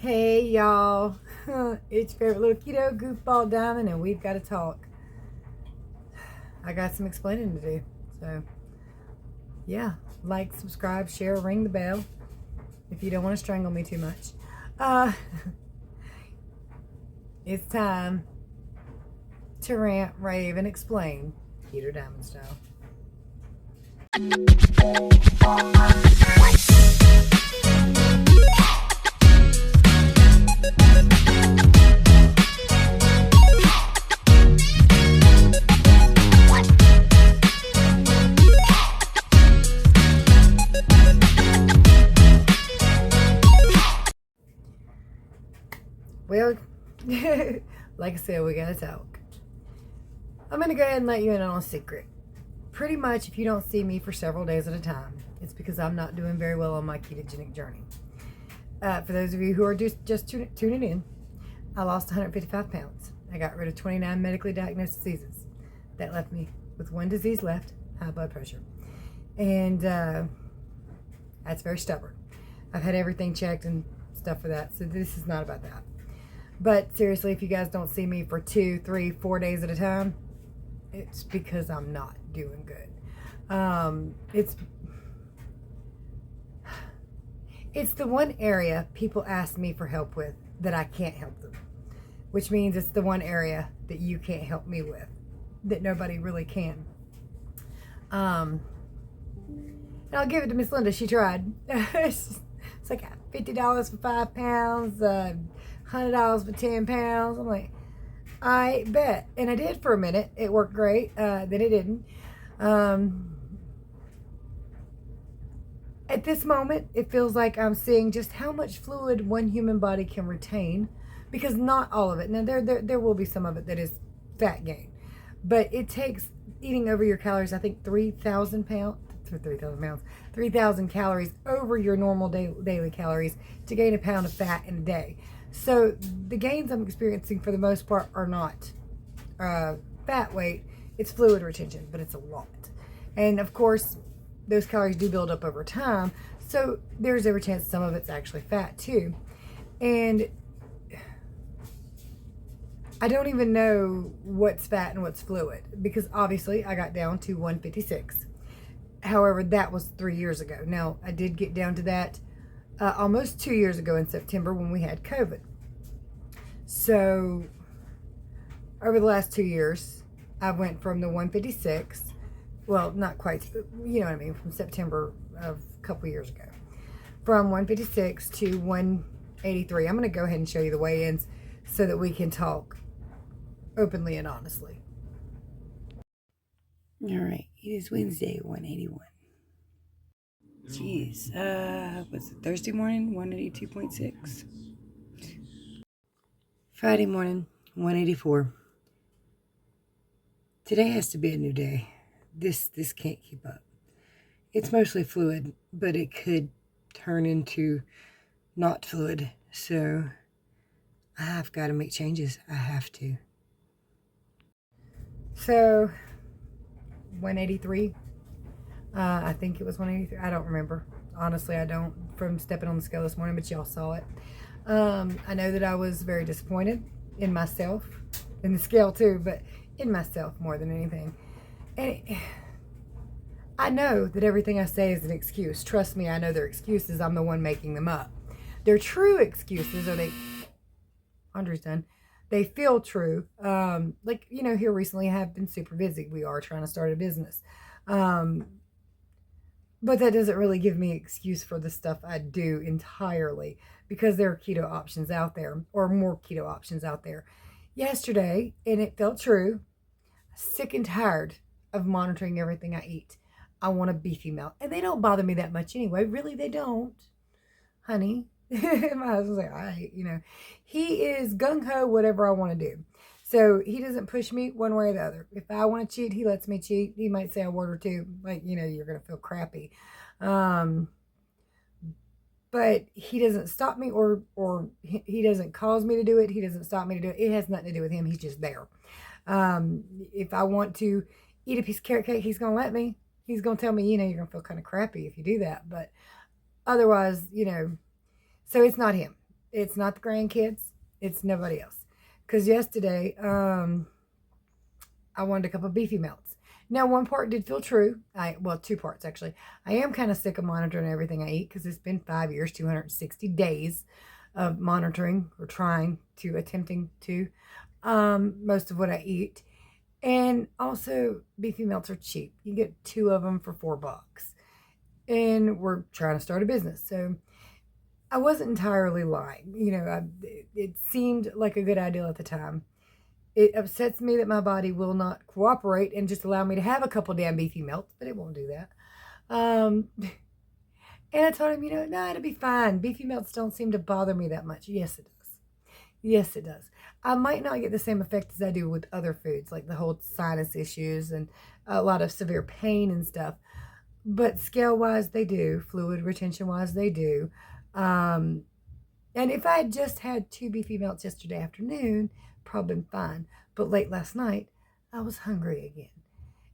Hey y'all, it's your favorite little keto goofball Diamond, and we've got to talk. I got some explaining to do, so yeah, like, subscribe, share, ring the bell if you don't want to strangle me too much. Uh, it's time to rant, rave, and explain Keto Diamond style. Well, like I said, we gotta talk. I'm gonna go ahead and let you in on a secret. Pretty much, if you don't see me for several days at a time, it's because I'm not doing very well on my ketogenic journey. For those of you who are just tuning in, I lost 155 pounds. I got rid of 29 medically diagnosed diseases. That left me with one disease left, high blood pressure. And that's very stubborn. I've had everything checked and stuff for that, so this is not about that. But seriously, if you guys don't see me for 2, 3, 4 days at a time, it's because I'm not doing good. It's the one area people ask me for help with that I can't help them, which means it's the one area that you can't help me with, that nobody really can. And I'll give it to Miss Linda. She tried. It's like $50 for 5 pounds, $100 for 10 pounds. I'm like, I bet. And I did for a minute. It worked great. Then it didn't. At this moment, it feels like I'm seeing just how much fluid one human body can retain, because not all of it. Now, there will be some of it that is fat gain, but it takes eating over your calories. I think 3,000 calories over your normal daily calories to gain a pound of fat in a day. So the gains I'm experiencing for the most part are not fat weight. It's fluid retention, but it's a lot. And of course, those calories do build up over time. So there's every chance some of it's actually fat too. And I don't even know what's fat and what's fluid, because obviously I got down to 156. However, that was 3 years ago. Now, I did get down to that almost 2 years ago in September when we had COVID. So over the last 2 years, I went from the 156, well, not quite, you know what I mean, from September of a couple years ago, from 156 to 183. I'm going to go ahead and show you the weigh-ins so that we can talk openly and honestly. All right, it is Wednesday, 181. Jeez, was it Thursday morning, 182.6? Friday morning, 184. Today has to be a new day. This can't keep up. It's mostly fluid, but it could turn into not fluid. So I've got to make changes. I have to. So 183. I think it was 183. I don't remember. Honestly, I don't, from stepping on the scale this morning, but y'all saw it. I know that I was very disappointed in myself, in the scale too, but in myself more than anything. And I know that everything I say is an excuse. Trust me, I know they're excuses. I'm the one making them up. They're true excuses, or Andre's done. They feel true. Like, you know, here recently I have been super busy. We are trying to start a business. But that doesn't really give me an excuse for the stuff I do entirely, because there are keto options out there, or more keto options out there. Yesterday, and it felt true, sick and tired of monitoring everything I eat. I want a beefy mouth. And they don't bother me that much anyway. Really, they don't. Honey. My husband's like, all right, you know. He is gung-ho whatever I want to do. So he doesn't push me one way or the other. If I want to cheat, he lets me cheat. He might say a word or two, like, you know, you're going to feel crappy. But he doesn't stop me, or he doesn't cause me to do it. He doesn't stop me to do it. It has nothing to do with him. He's just there. If I want to eat a piece of carrot cake, he's going to let me. He's going to tell me, you know, you're going to feel kind of crappy if you do that. But otherwise, you know, so it's not him. It's not the grandkids. It's nobody else. Because yesterday, I wanted a couple of beefy melts. Now, one part did feel true. Well, two parts actually. I am kind of sick of monitoring everything I eat because it's been 5 years, 260 days of monitoring or attempting to most of what I eat. And also, beefy melts are cheap. You get two of them for $4. And we're trying to start a business. So I wasn't entirely lying. It seemed like a good idea at the time. It upsets me that my body will not cooperate and just allow me to have a couple damn beefy melts, but it won't do that. And I told him, no, it'll be fine. Beefy melts don't seem to bother me that much. Yes, it does. Yes, it does. I might not get the same effect as I do with other foods, like the whole sinus issues and a lot of severe pain and stuff. But scale wise, they do. Fluid retention wise, they do. And if I had just had two beefy melts yesterday afternoon, probably been fine. But late last night, I was hungry again.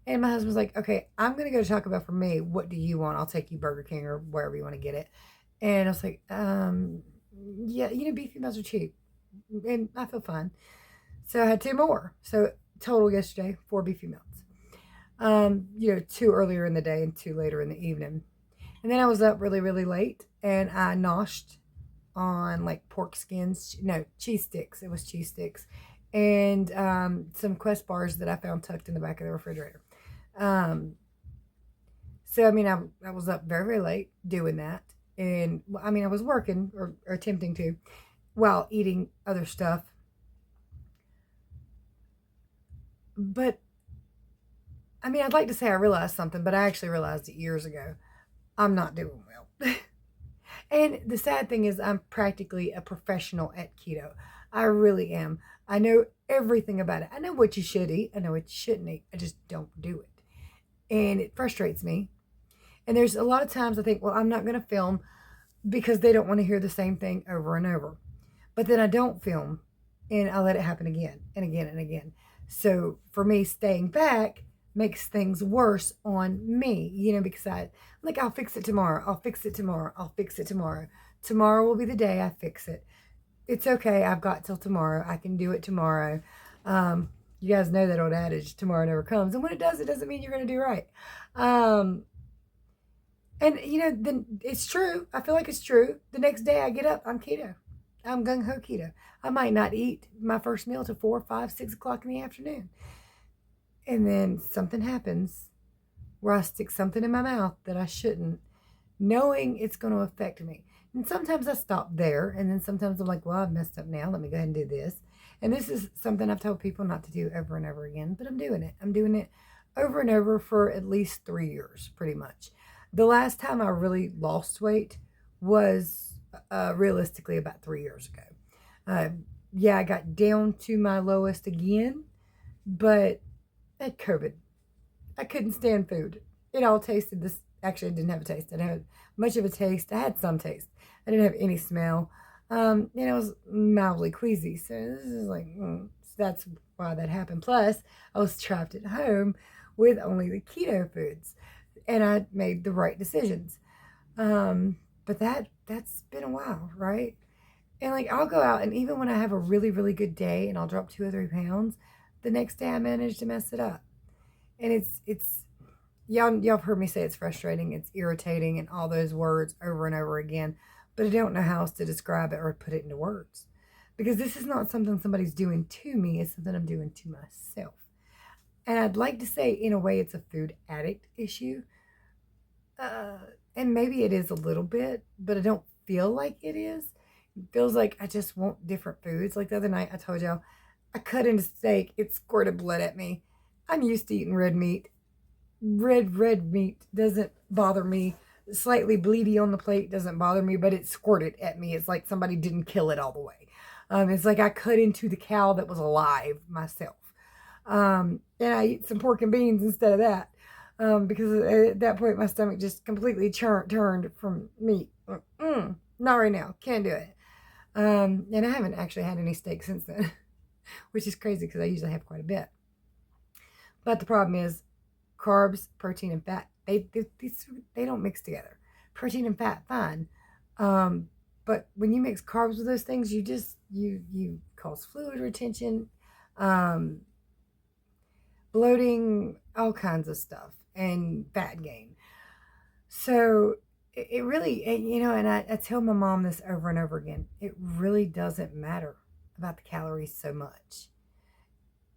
And my husband was like, okay, I'm going to go to Taco Bell for me. What do you want? I'll take you Burger King or wherever you want to get it. And I was like, yeah, beefy melts are cheap. And I feel fine. So I had two more. So total yesterday, 4 beefy melts. Two earlier in the day and 2 later in the evening. And then I was up really, really late and I noshed on like pork skins, no, cheese sticks. It was cheese sticks and some Quest bars that I found tucked in the back of the refrigerator. So, I was up very, very late doing that. And I was working or attempting to while eating other stuff. But, I'd like to say I realized something, but I actually realized it years ago. I'm not doing well. And the sad thing is I'm practically a professional at keto. I really am. I know everything about it. I know what you should eat. I know what you shouldn't eat. I just don't do it. And it frustrates me. And there's a lot of times I think, well, I'm not going to film because they don't want to hear the same thing over and over. But then I don't film and I let it happen again and again and again. So for me, staying back makes things worse on me, because I'll fix it tomorrow. I'll fix it tomorrow. I'll fix it tomorrow. Tomorrow will be the day I fix it. It's okay. I've got till tomorrow. I can do it tomorrow. You guys know that old adage, tomorrow never comes. And when it does, it doesn't mean you're going to do right. And then it's true. I feel like it's true. The next day I get up, I'm keto. I'm gung-ho keto. I might not eat my first meal till 4, 5, 6 o'clock in the afternoon. And then something happens where I stick something in my mouth that I shouldn't, knowing it's going to affect me. And sometimes I stop there. And then sometimes I'm like, well, I've messed up now. Let me go ahead and do this. And this is something I've told people not to do over and over again. But I'm doing it. I'm doing it over and over for at least 3 years, pretty much. The last time I really lost weight was realistically about 3 years ago. I got down to my lowest again. But I had COVID. I couldn't stand food. It all tasted this. Actually, I didn't have a taste. I didn't have much of a taste. I had some taste. I didn't have any smell. I was mildly queasy. So this is like, so that's why that happened. Plus, I was trapped at home with only the keto foods. And I made the right decisions. But that's been a while, right? And I'll go out and even when I have a really, really good day and I'll drop 2 or 3 pounds, the next day I manage to mess it up. And it's y'all have heard me say it's frustrating, it's irritating, and all those words over and over again. But I don't know how else to describe it or put it into words. Because this is not something somebody's doing to me, it's something I'm doing to myself. And I'd like to say, in a way, it's a food addict issue. And maybe it is a little bit, but I don't feel like it is. It feels like I just want different foods. Like the other night, I told y'all, I cut into steak. It squirted blood at me. I'm used to eating red meat. Red meat doesn't bother me. Slightly bleedy on the plate doesn't bother me, but it squirted at me. It's like somebody didn't kill it all the way. It's like I cut into the cow that was alive myself. And I eat some pork and beans instead of that. Because at that point, my stomach just completely turned from meat. Not right now. Can't do it. And I haven't actually had any steak since then, which is crazy because I usually have quite a bit. But the problem is carbs, protein, and fat, they don't mix together. Protein and fat, fine. But when you mix carbs with those things, you cause fluid retention, um, bloating, all kinds of stuff, and fat gain. So it really, and I tell my mom this over and over again. It really doesn't matter about the calories so much,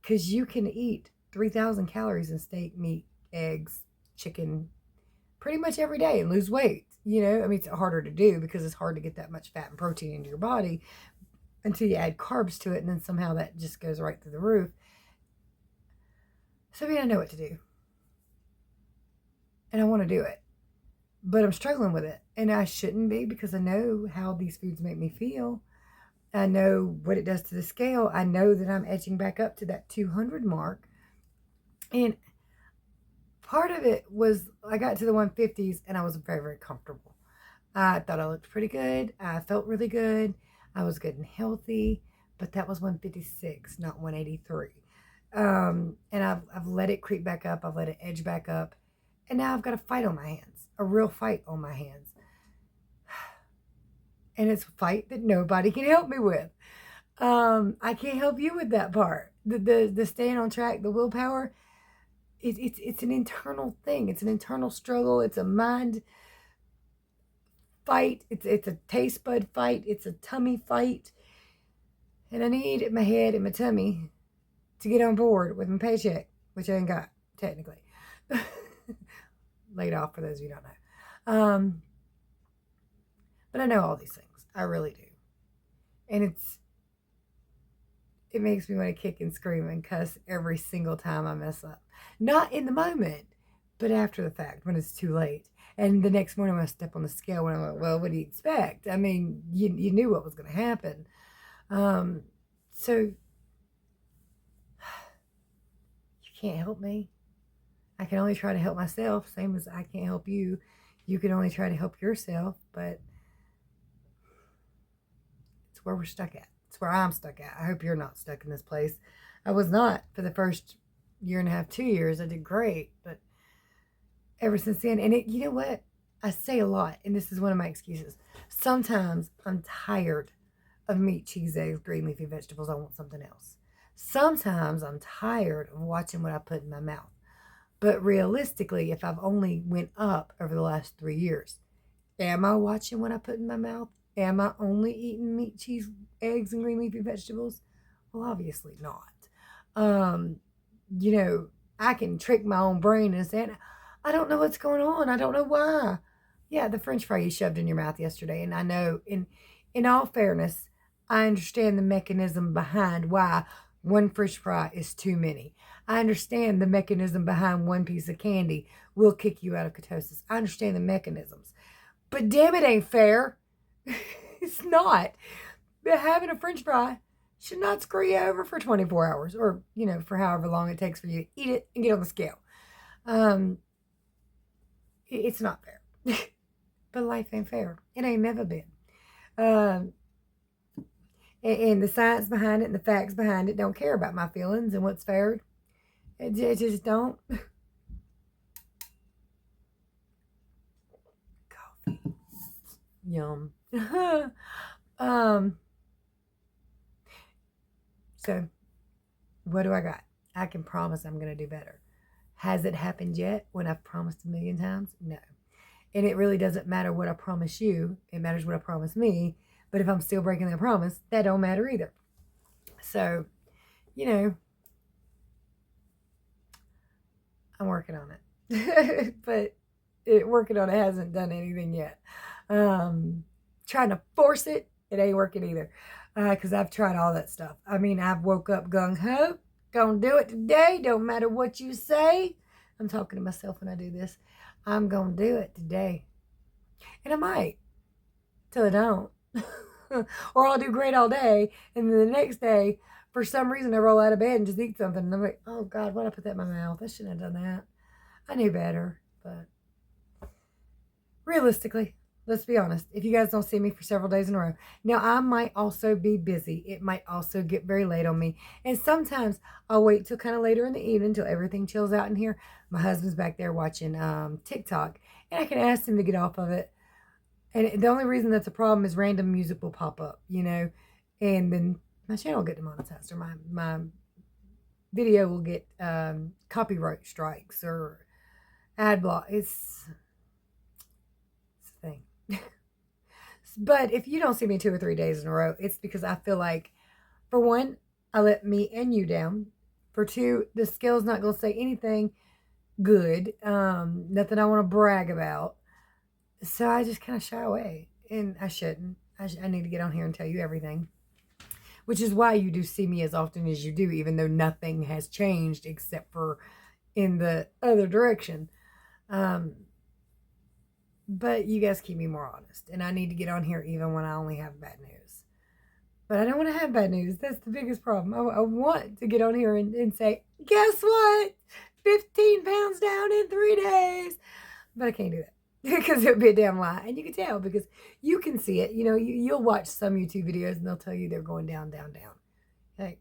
because you can eat 3,000 calories in steak, meat, eggs, chicken, pretty much every day and lose weight. I mean, it's harder to do because it's hard to get that much fat and protein into your body until you add carbs to it, and then somehow that just goes right through the roof. So, I mean, I know what to do, and I want to do it, but I'm struggling with it, and I shouldn't be, because I know how these foods make me feel. I know what it does to the scale. I know that I'm edging back up to that 200 mark, and part of it was I got to the 150s and I was very, very comfortable. I thought I looked pretty good. I felt really good. I was good and healthy, but that was 156, not 183. And I've let it creep back up. I've let it edge back up. And now I've got a fight on my hands, a real fight on my hands. And it's a fight that nobody can help me with. I can't help you with that part. The staying on track, the willpower, it's an internal thing. It's an internal struggle. It's a mind fight. It's a taste bud fight. It's a tummy fight. And I need my head and my tummy to get on board with my paycheck, which I ain't got, technically. Laid off, for those of you who don't know. But I know all these things. I really do. And it makes me want to kick and scream and cuss every single time I mess up. Not in the moment, but after the fact, when it's too late. And the next morning when I step on the scale, when I'm like, well, what do you expect? I mean, you knew what was going to happen. So you can't help me. I can only try to help myself, same as I can't help you. You can only try to help yourself, but it's where we're stuck at. It's where I'm stuck at. I hope you're not stuck in this place. I was not for the first year and a half, 2 years. I did great, but ever since then, and you know what? I say a lot, and this is one of my excuses. Sometimes I'm tired of meat, cheese, eggs, green leafy vegetables. I want something else. Sometimes I'm tired of watching what I put in my mouth. But realistically, if I've only went up over the last 3 years, am I watching what I put in my mouth? Am I only eating meat, cheese, eggs, and green leafy vegetables? Well, obviously not. I can trick my own brain and say, I don't know what's going on. I don't know why. Yeah, the French fry you shoved in your mouth yesterday. And I know, in all fairness, I understand the mechanism behind why one French fry is too many. I understand the mechanism behind one piece of candy will kick you out of ketosis. I understand the mechanisms. But damn, it ain't fair. It's not. But having a French fry should not screw you over for 24 hours or, for however long it takes for you to eat it and get on the scale. It's not fair. But life ain't fair. It ain't never been. And the science behind it and the facts behind it don't care about my feelings and what's fair. It just don't. Coffee. Yum. So, what do I got? I can promise I'm going to do better. Has it happened yet when I've promised a million times? No. And it really doesn't matter what I promise you. It matters what I promise me. But if I'm still breaking that promise, that don't matter either. So, I'm working on it. But working on it hasn't done anything yet. Trying to force it, it ain't working either. Because I've tried all that stuff. I mean, I've woke up gung-ho. Gonna do it today. Don't matter what you say. I'm talking to myself when I do this. I'm gonna do it today. And I might. Till I don't. Or I'll do great all day. And then the next day, for some reason, I roll out of bed and just eat something. And I'm like, oh God, why'd I put that in my mouth? I shouldn't have done that. I knew better. But realistically, let's be honest. If you guys don't see me for several days in a row. Now, I might also be busy. It might also get very late on me. And sometimes I'll wait till kind of later in the evening till everything chills out in here. My husband's back there watching TikTok. And I can ask him to get off of it. And the only reason that's a problem is random music will pop up, you know, and then my channel will get demonetized, or my video will get copyright strikes or ad block. It's a thing. But if you don't see me 2 or 3 days in a row, it's because I feel like, for one, I let me and you down. For two, the scale's not going to say anything good, nothing I want to brag about. So I just kind of shy away, and I shouldn't. I need to get on here and tell you everything, which is why you do see me as often as you do, even though nothing has changed except for in the other direction. Um, but you guys keep me more honest, and I need to get on here even when I only have bad news. But I don't want to have bad news. That's the biggest problem. I want to get on here and say, guess what? 15 pounds down in 3 days. But I can't do that because it would be a damn lie. And you can tell because you can see it. You know, you'll watch some YouTube videos and they'll tell you they're going down, down, down. Hey,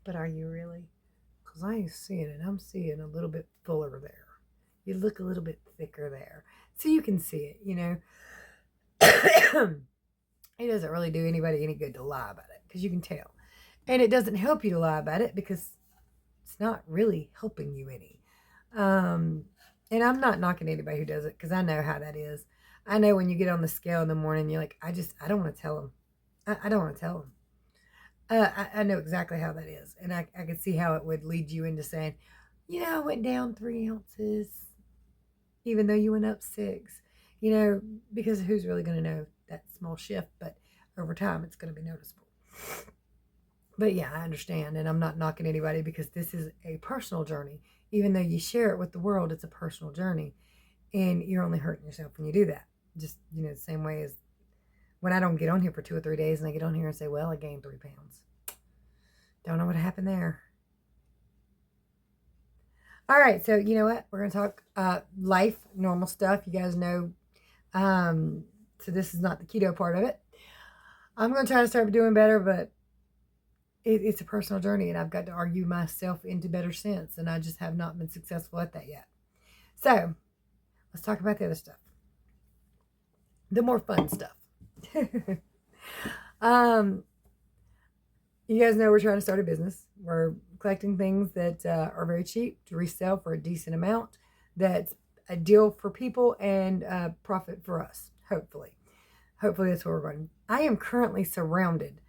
but are you really? Because I ain't seeing it. I'm seeing a little bit fuller there. You look a little bit thicker there. So you can see it, you know. It doesn't really do anybody any good to lie about it because you can tell. And it doesn't help you to lie about it because it's not really helping you any. And I'm not knocking anybody who does it because I know how that is. I know when you get on the scale in the morning, you're like, I don't want to tell them. I don't want to tell them. I know exactly how that is. And I could see how it would lead you into saying, you know, I went down 3 ounces, even though you went up 6, you know, because who's really going to know that small shift? But over time, it's going to be noticeable. But yeah, I understand. And I'm not knocking anybody because this is a personal journey. Even though you share it with the world, it's a personal journey. And you're only hurting yourself when you do that. Just, you know, the same way as when I don't get on here for 2 or 3 days and I get on here and say, well, I gained 3 pounds. Don't know what happened there. All right, so you know what? We're going to talk life, normal stuff. You guys know. So this is not the keto part of it. I'm going to try to start doing better, but it's a personal journey, and I've got to argue myself into better sense, and I just have not been successful at that yet. So let's talk about the other stuff, the more fun stuff. You guys know we're trying to start a business. We're collecting things that are very cheap to resell for a decent amount. That's a deal for people and profit for us, hopefully. Hopefully that's where we're going. I am currently surrounded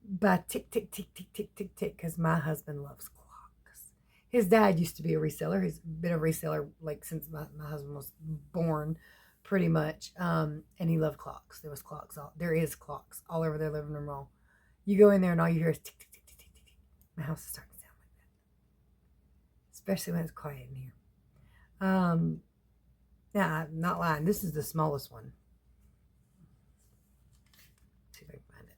by tick, tick, tick, tick, tick, tick, tick, because my husband loves clocks. His dad used to be a reseller. He's been a reseller like since my husband was born, pretty much. And he loved clocks. There is clocks all over their living room wall. You go in there and all you hear is tick, tick, tick, tick, tick, tick. My house is starting to sound like that, especially when it's quiet in here. Now I'm not lying. This is the smallest one. Let's see if I can find it.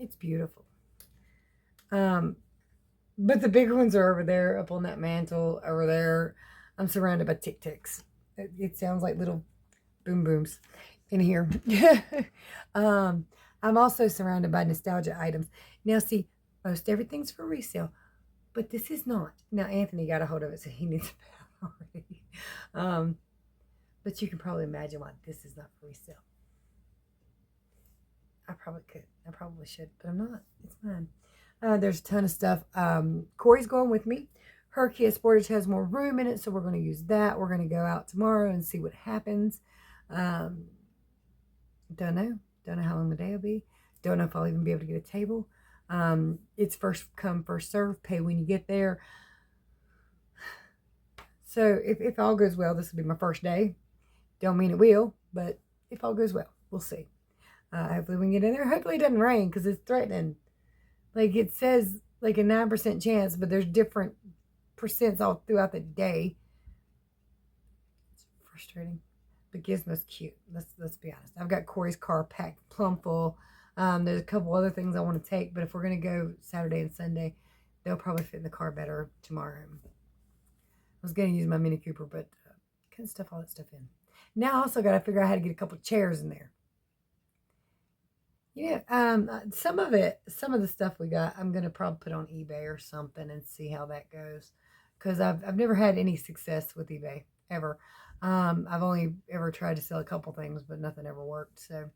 It's beautiful. But the bigger ones are over there, up on that mantle over there. I'm surrounded by tick ticks. It sounds like little boom booms in here. I'm also surrounded by nostalgia items. Now, see, most everything's for resale, but this is not. Now, Anthony got a hold of it, so he needs it already. But you can probably imagine why this is not for resale. I probably could. I probably should, but I'm not. It's mine. There's a ton of stuff. Corey's going with me. Her Kia Sportage has more room in it, so we're going to use that. We're going to go out tomorrow and see what happens. Don't know. Don't know how long the day will be. Don't know if I'll even be able to get a table. It's first come, first serve. Pay when you get there. So if all goes well, this will be my first day. Don't mean it will, but if all goes well, we'll see. Hopefully we can get in there. Hopefully it doesn't rain because it's threatening. Like it says like a 9% chance, but there's different percents all throughout the day. It's frustrating. But Gizmo's cute. Let's be honest. I've got Corey's car packed plumb full. There's a couple other things I want to take, but if we're going to go Saturday and Sunday, they'll probably fit in the car better tomorrow. I was going to use my Mini Cooper, but couldn't stuff all that stuff in. Now I also got to figure out how to get a couple chairs in there. Yeah, some of the stuff we got, I'm going to probably put on eBay or something and see how that goes. Because I've never had any success with eBay. ever. I've only ever tried to sell a couple things, but nothing ever worked. So,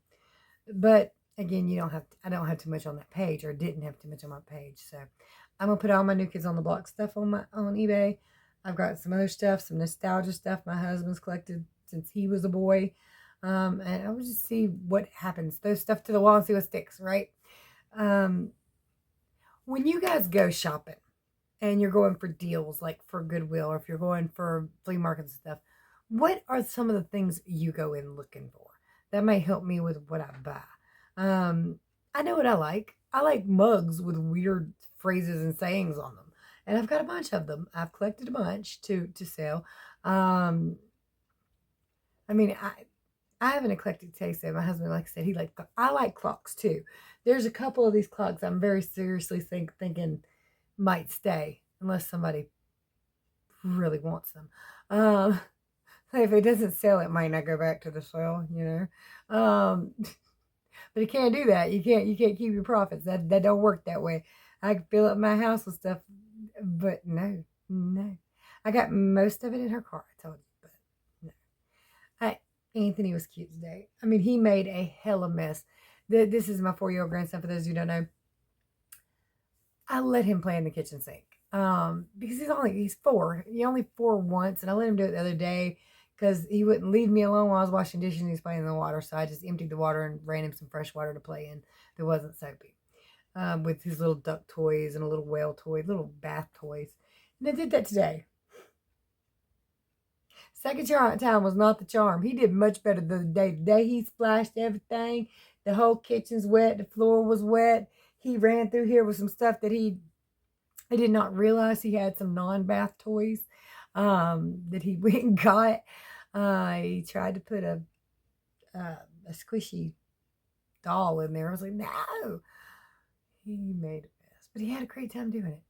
but again, I don't have too much on that page, or didn't have too much on my page. So I'm gonna put all my New Kids on the Block stuff on eBay. I've got some other stuff, some nostalgia stuff my husband's collected since he was a boy. And I will just see what happens. Throw stuff to the wall and see what sticks, right? Um, when you guys go shopping and you're going for deals, like for Goodwill, or if you're going for flea markets and stuff, what are some of the things you go in looking for? That may help me with what I buy. I know what I like. I like mugs with weird phrases and sayings on them, and I've got a bunch of them. I've collected a bunch to sell. Um, I mean, I have an eclectic taste. Though my husband, like I said, I like clocks too. There's a couple of these clocks I'm very seriously thinking might stay unless somebody really wants them. If it doesn't sell, it might not go back to the sale, but you can't do that. You can't keep your profits. That don't work that way. I could fill up my house with stuff, but no. I got most of it in her car, I told you, but no. Anthony was cute today. I mean, he made a hella mess. This is my 4-year-old grandson, for those who don't know. I let him play in the kitchen sink. Because he's 4. He only 4 once, and I let him do it the other day because he wouldn't leave me alone while I was washing dishes and he was playing in the water. So I just emptied the water and ran him some fresh water to play in that wasn't soapy. With his little duck toys and a little whale toy, little bath toys. And I did that today. Second time was not the charm. He did much better the day. The day he splashed everything. The whole kitchen's wet. The floor was wet. He ran through here with some stuff that I did not realize he had some non-bath toys that he went and got. He tried to put a squishy doll in there. I was like, no. He made a mess. But he had a great time doing it.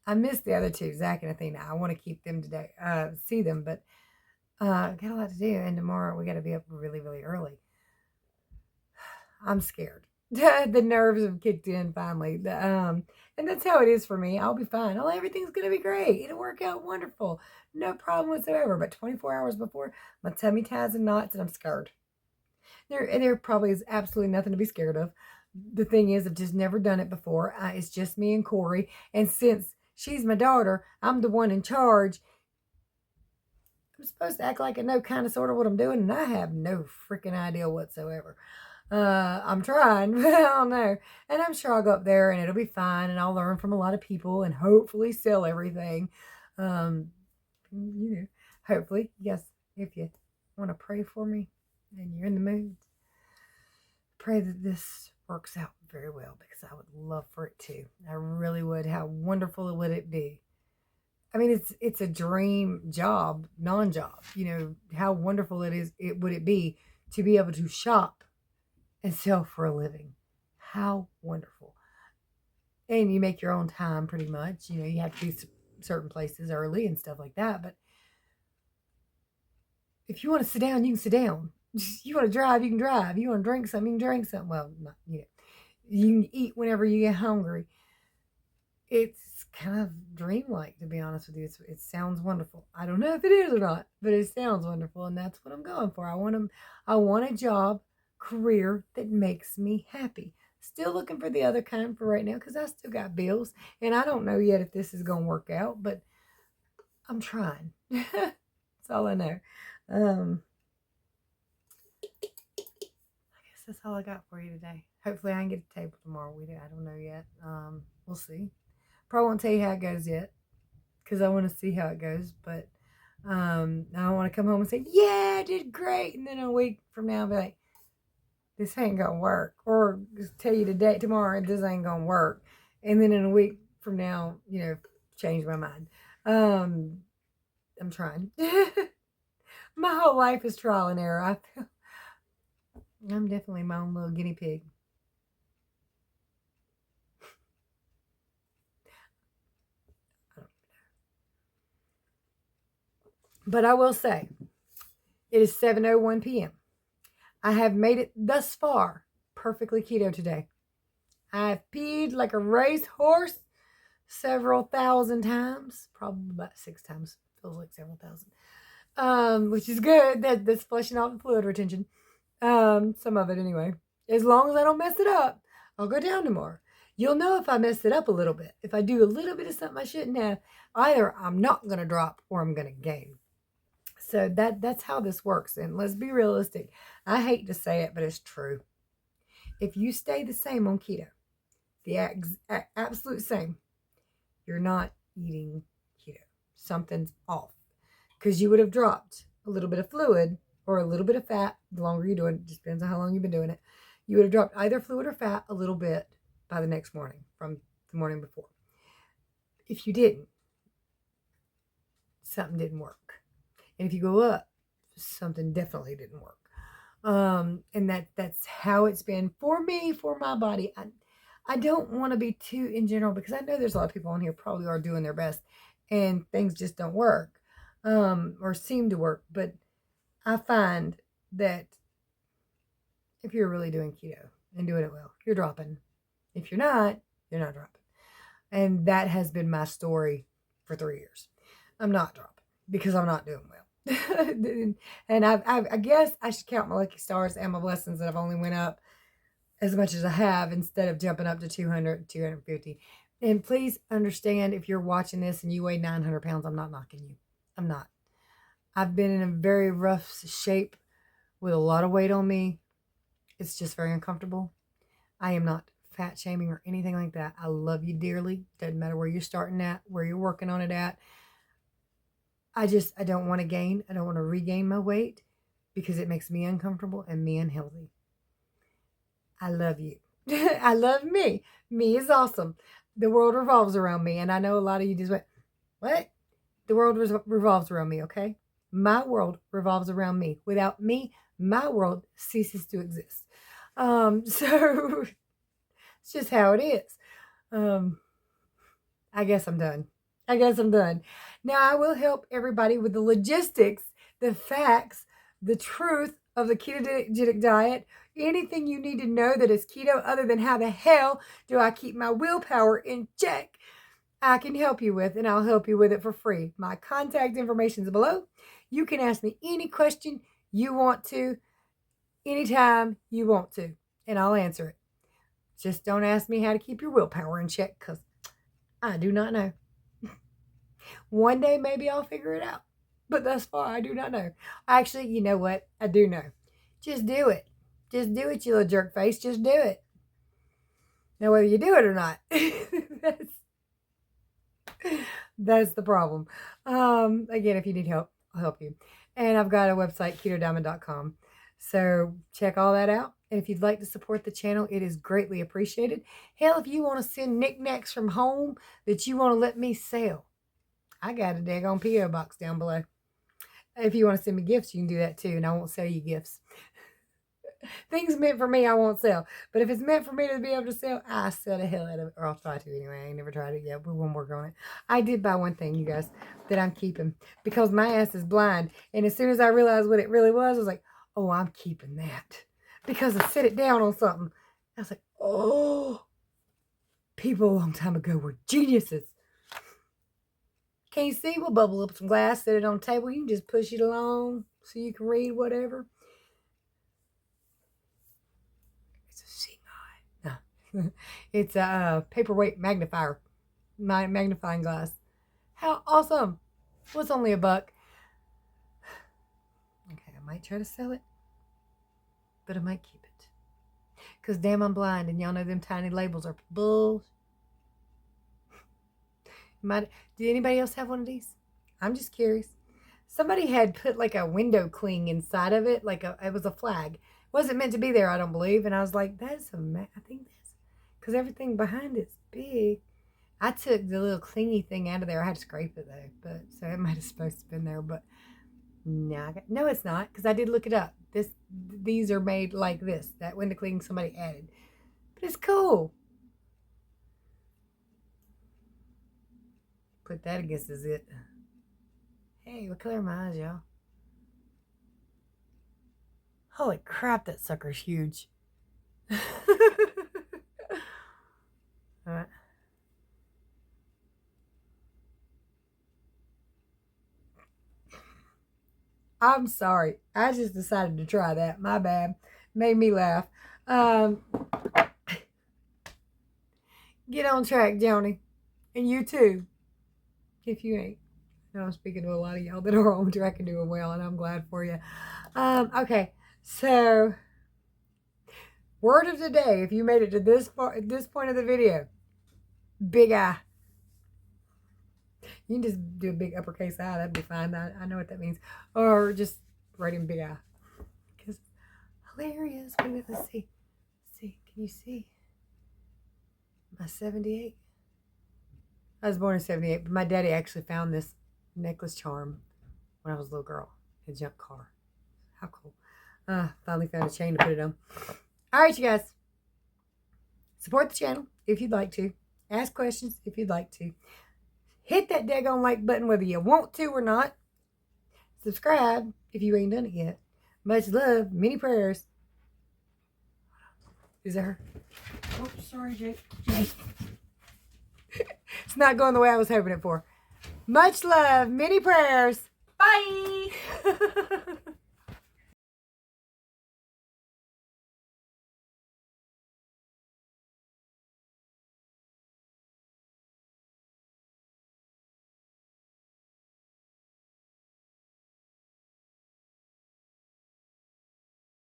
I missed the other two, Zach and Athena. I want to keep them today, see them, but got a lot to do. And tomorrow we got to be up really, really early. I'm scared. The nerves have kicked in finally. And that's how it is for me. I'll be fine. Everything's going to be great. It'll work out wonderful. No problem whatsoever. But 24 hours before, my tummy ties and knots, and I'm scared. There probably is absolutely nothing to be scared of. The thing is, I've just never done it before. It's just me and Corey. And since she's my daughter, I'm the one in charge. I'm supposed to act like I know kind of sort of what I'm doing, and I have no freaking idea whatsoever. I'm trying, but I don't know. And I'm sure I'll go up there and it'll be fine, and I'll learn from a lot of people and hopefully sell everything. Hopefully, yes, if you want to pray for me and you're in the mood, pray that this works out very well, because I would love for it to. I really would. How wonderful would it be? I mean, it's a dream job, non-job. How wonderful would it be to be able to shop and sell for a living? How wonderful. And you make your own time pretty much. You have to be certain places early and stuff like that. But if you want to sit down, you can sit down. You want to drive, you can drive. You want to drink something, you can drink something. Well, not, you can eat whenever you get hungry. It's kind of dreamlike, to be honest with you. It sounds wonderful. I don't know if it is or not, but it sounds wonderful, and that's what I'm going for. I want a job, career that makes me happy. Still looking for the other kind for right now, because I still got bills, and I don't know yet if this is going to work out, but I'm trying. That's all I know. I guess that's all I got for you today. Hopefully I can get a table tomorrow. I don't know yet. We'll see. Probably won't tell you how it goes yet, because I want to see how it goes, but I don't want to come home and say, yeah, I did great, and then a week from now I'll be like, this ain't gonna work, or just tell you today, tomorrow, this ain't gonna work, and then in a week from now, change my mind. I'm trying. My whole life is trial and error. I feel I'm definitely my own little guinea pig. But I will say, it is 7:01 p.m. I have made it thus far perfectly keto today. I've peed like a racehorse several thousand times, probably about 6 times. Feels like several thousand. Which is good. That's flushing out the fluid retention. Some of it anyway. As long as I don't mess it up, I'll go down tomorrow. You'll know if I mess it up a little bit. If I do a little bit of something I shouldn't have, either I'm not going to drop or I'm going to gain. So that's how this works. And let's be realistic. I hate to say it, but it's true. If you stay the same on keto, the absolute same, you're not eating keto. Something's off. Because you would have dropped a little bit of fluid or a little bit of fat. The longer you do it, just depends on how long you've been doing it. You would have dropped either fluid or fat a little bit by the next morning from the morning before. If you didn't, something didn't work. And if you go up, something definitely didn't work. And that's how it's been for me, for my body. I don't want to be too in general because I know there's a lot of people on here probably are doing their best and things just don't work or seem to work. But I find that if you're really doing keto and doing it well, you're dropping. If you're not dropping. And that has been my story for 3 years. I'm not dropping because I'm not doing well. And I guess I should count my lucky stars and my blessings that I've only went up as much as I have instead of jumping up to 200, 250. And please understand if you're watching this and you weigh 900 pounds, I'm not knocking you. I'm not. I've been in a very rough shape with a lot of weight on me. It's just very uncomfortable. I am not fat shaming or anything like that. I love you dearly. Doesn't matter where you're starting at, where you're working on it at. I don't want to gain. I don't want to regain my weight because it makes me uncomfortable and me unhealthy. I love you. I love me. Me is awesome. The world revolves around me. And I know a lot of you just went, what? The world revolves around me, okay? My world revolves around me. Without me, my world ceases to exist. So it's just how it is. I guess I'm done. Now I will help everybody with the logistics, the facts, the truth of the ketogenic diet, anything you need to know that is keto other than how the hell do I keep my willpower in check, I can help you with, and I'll help you with it for free. My contact information is below. You can ask me any question you want to, anytime you want to, and I'll answer it. Just don't ask me how to keep your willpower in check because I do not know. One day maybe I'll figure it out. But thus far, I do not know. Actually, you know what? I do know. Just do it. Just do it, you little jerk face. Just do it. Now, whether you do it or not, that's the problem. Again, if you need help, I'll help you. And I've got a website, KetoDiamond.com. So check all that out. And if you'd like to support the channel, it is greatly appreciated. Hell, if you want to send knickknacks from home that you want to let me sell, I got a daggone P.O. box down below. If you want to send me gifts, you can do that too, and I won't sell you gifts. Things meant for me, I won't sell. But if it's meant for me to be able to sell, I sell the hell out of it. Or I'll try to anyway. I ain't never tried it yet. We won't work on it. I did buy one thing, you guys, that I'm keeping. Because my ass is blind. And as soon as I realized what it really was, I was like, oh, I'm keeping that. Because I set it down on something. I was like, oh. People a long time ago were geniuses. Can't see? We'll bubble up some glass, set it on the table. You can just push it along so you can read whatever. It's a seeing eye. No. It's a paperweight magnifier. Magnifying glass. How awesome. Well, it's only $1. Okay, I might try to sell it. But I might keep it. Because damn, I'm blind. And y'all know them tiny labels are bull. Did anybody else have one of these? I'm just curious. Somebody had put like a window cling inside of it, it was a flag. It wasn't meant to be there, I don't believe. And I was like, that's I think that's because everything behind it's big. I took the little clingy thing out of there. I had to scrape it though, but so it might have supposed to have been there, but no, it's not because I did look it up. These are made like this. That window cling somebody added, but it's cool. Put that against the zit. Hey, what color are my eyes, y'all? Holy crap, that sucker's huge. Alright. I'm sorry. I just decided to try that. My bad. Made me laugh. Get on track, Joni. And you too. If you ain't. I know I'm speaking to a lot of y'all that are on track and doing well, and I'm glad for you. Okay, so word of the day, if you made it to this point of the video, big I. You can just do a big uppercase I. That'd be fine. I know what that means. Or just write in big I. Because hilarious. Wait a minute. Let's see. Can you see? My 78. I was born in 78, but my daddy actually found this necklace charm when I was a little girl in a junk car. How cool. Finally found a chain to put it on. All right, you guys. Support the channel if you'd like to. Ask questions if you'd like to. Hit that daggone like button whether you want to or not. Subscribe if you ain't done it yet. Much love. Many prayers. Is that her? Oh, sorry, Jake. It's not going the way I was hoping it for. Much love. Many prayers. Bye.